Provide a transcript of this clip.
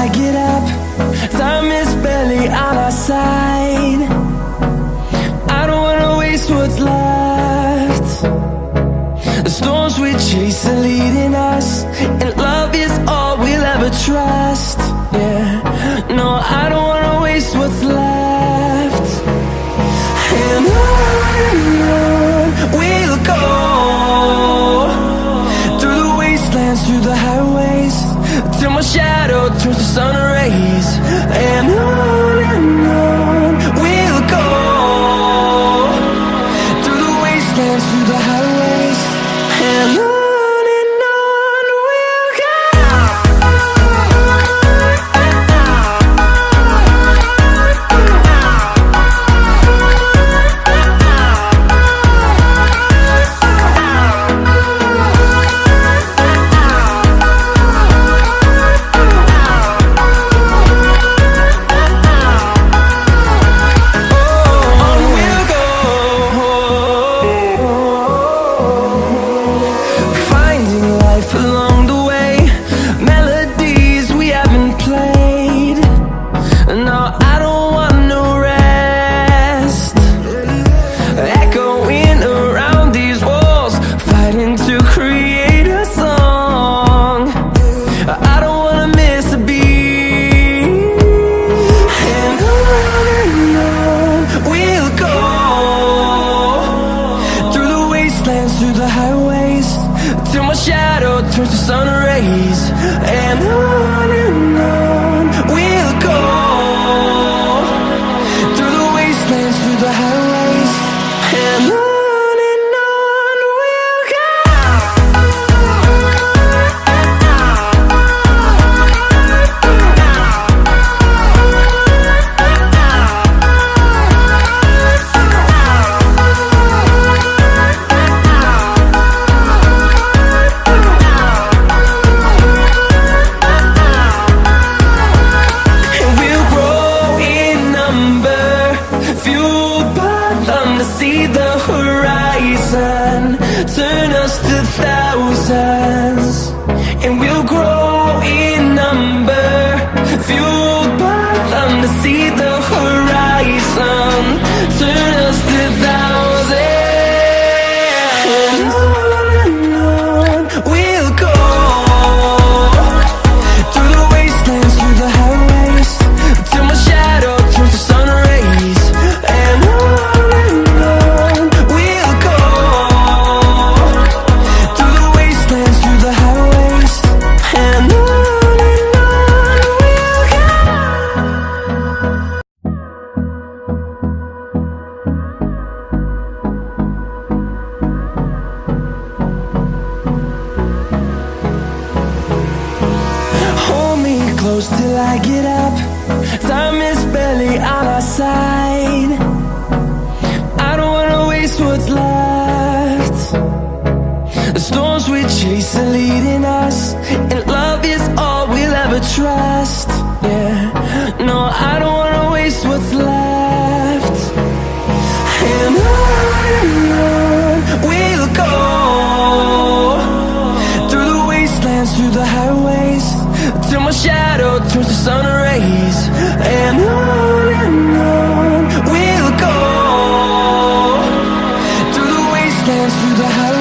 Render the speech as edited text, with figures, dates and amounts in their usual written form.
I get up. Time is barely on our side. I don't wanna waste what's left. The storms we chase are leading us, and love is all we'll ever trust. Yeah, no, I don't wanna waste what's left. And on we'll go, through the wastelands, through the highways, till my shadow turns to sun rays. And on we'll go, through the wastelands, through the highways, and on we'll go. Through the highways, till my shadow turns to sun rays. And on we'll go, through the wastelands, through the highways, and on we'll go. See the horizon, turn us to thousands, and we'll grow in number, fueled by them. To see the horizon, turn us to thousands, and on we'll go, through the wastelands, through the highways, till my shadow turns to sun rays. And close till I get up. Time is barely on our side. I don't wanna waste what's left. The storms we chase are leading us, and love is all we'll ever trust. Yeah, no, I don't wanna waste what's left. And on we'll go, through the wastelands, through the highways, till my shadow turns to sun rays. And on we'll go, through the wastelands, through the highways.